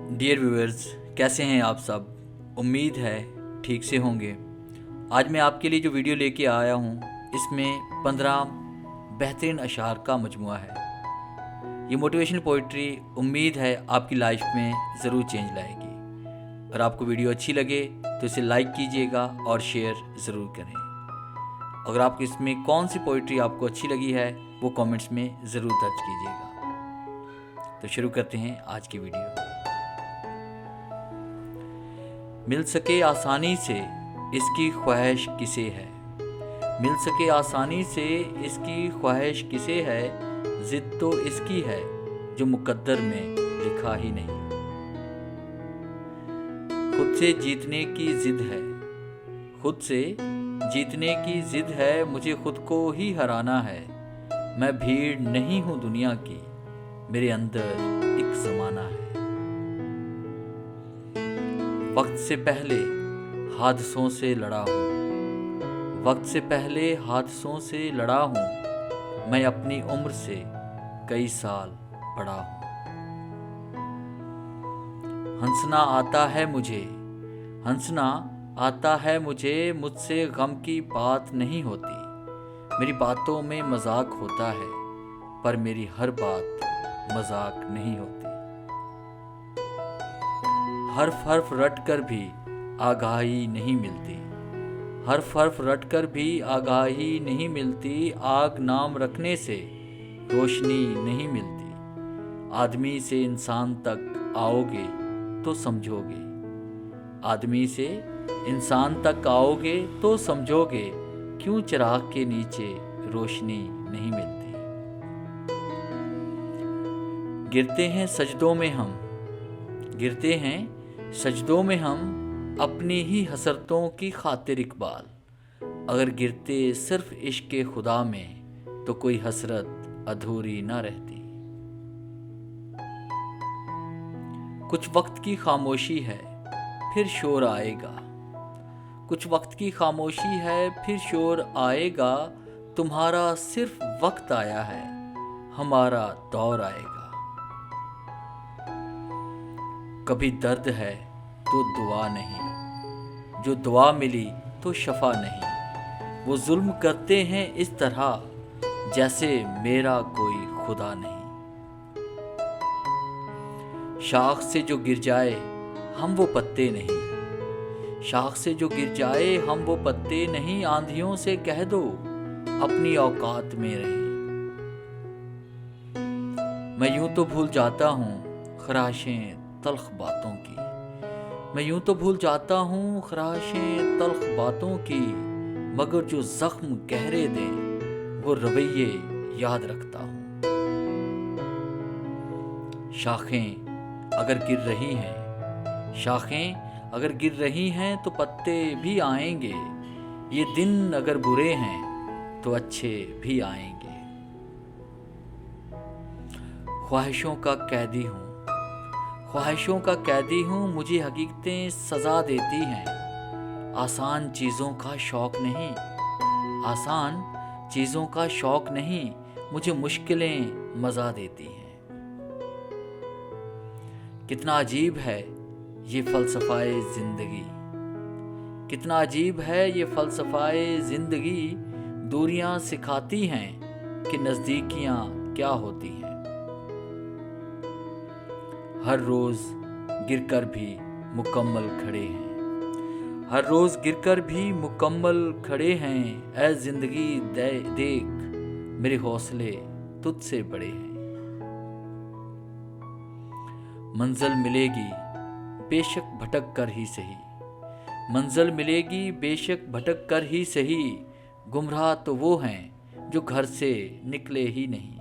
Dear viewers, कैसे हैं आप सब? उम्मीद है ठीक से होंगे। आज मैं आपके लिए जो वीडियो लेके आया हूँ इसमें 15 बेहतरीन अशार का मजमुआ है। ये मोटिवेशनल पोइट्री उम्मीद है आपकी लाइफ में ज़रूर चेंज लाएगी। अगर आपको वीडियो अच्छी लगे तो इसे लाइक कीजिएगा और शेयर ज़रूर करें। अगर आपको इसमें कौन सी पोइट्री आपको अच्छी लगी है वो कमेंट्स में ज़रूर दर्ज कीजिएगा। तो शुरू करते हैं आज की वीडियो। मिल सके आसानी से इसकी ख्वाहिश किसे है, मिल सके आसानी से इसकी ख्वाहिश किसे है, जिद तो इसकी है जो मुकद्दर में लिखा ही नहीं। खुद से जीतने की जिद है, खुद से जीतने की जिद है, मुझे खुद को ही हराना है। मैं भीड़ नहीं हूँ दुनिया की, मेरे अंदर एक ज़माना है। वक्त से पहले हादसों से लड़ा हूँ, वक्त से पहले हादसों से लड़ा हूँ, मैं अपनी उम्र से कई साल बड़ा हूँ। हंसना आता है मुझे, हंसना आता है मुझे, मुझसे गम की बात नहीं होती। मेरी बातों में मजाक होता है पर मेरी हर बात मजाक नहीं होती। हर्फ रट कर भी आगाही नहीं मिलती, हर्फ रट कर भी आगाही नहीं मिलती। आग नाम रखने से रोशनी नहीं मिलती। आदमी से इंसान तक आओगे तो समझोगे, आदमी से इंसान तक आओगे तो समझोगे, क्यों चिराग के नीचे रोशनी नहीं मिलती। गिरते हैं सजदों में हम, गिरते हैं सजदों में हम, अपनी ही हसरतों की खातिर इकबाल। अगर गिरते सिर्फ इश्क खुदा में तो कोई हसरत अधूरी ना रहती। कुछ वक्त की खामोशी है फिर शोर आएगा, कुछ वक्त की खामोशी है फिर शोर आएगा। तुम्हारा सिर्फ वक्त आया है, हमारा दौर आएगा। कभी दर्द है तो दुआ नहीं, जो दुआ मिली तो शफा नहीं। वो जुल्म करते हैं इस तरह जैसे मेरा कोई खुदा नहीं। शाख से जो गिर जाए हम वो पत्ते नहीं, शाख से जो गिर जाए हम वो पत्ते नहीं। आंधियों से कह दो अपनी औकात में रहे। मैं यूं तो भूल जाता हूँ खराशें तल्ख बातों की, मैं यूं तो भूल जाता हूँ खराशें तल्ख बातों की। मगर जो जख्म गहरे दें वो रवैये याद रखता हूँ। शाखें अगर गिर रही हैं, शाखें अगर गिर रही हैं तो पत्ते भी आएंगे। ये दिन अगर बुरे हैं तो अच्छे भी आएंगे। ख्वाहिशों का कैदी हूँ, ख्वाहिशों का कैदी हूँ, मुझे हकीकतें सजा देती हैं। आसान चीज़ों का शौक़ नहीं, आसान चीज़ों का शौक़ नहीं, मुझे मुश्किलें मज़ा देती हैं। कितना अजीब है ये फ़लसफ़ाए ज़िंदगी, कितना अजीब है ये फ़लसफ़ाए ज़िंदगी। दूरियां सिखाती हैं कि नज़दीकियां क्या होती हैं। हर रोज़ गिरकर भी मुकम्मल खड़े हैं, हर रोज़ गिरकर भी मुकम्मल खड़े हैं। ऐ ज़िंदगी देख मेरे हौसले तुझसे बड़े हैं। मंजिल मिलेगी बेशक भटक कर ही सही, मंजिल मिलेगी बेशक भटक कर ही सही। गुमराह तो वो हैं जो घर से निकले ही नहीं।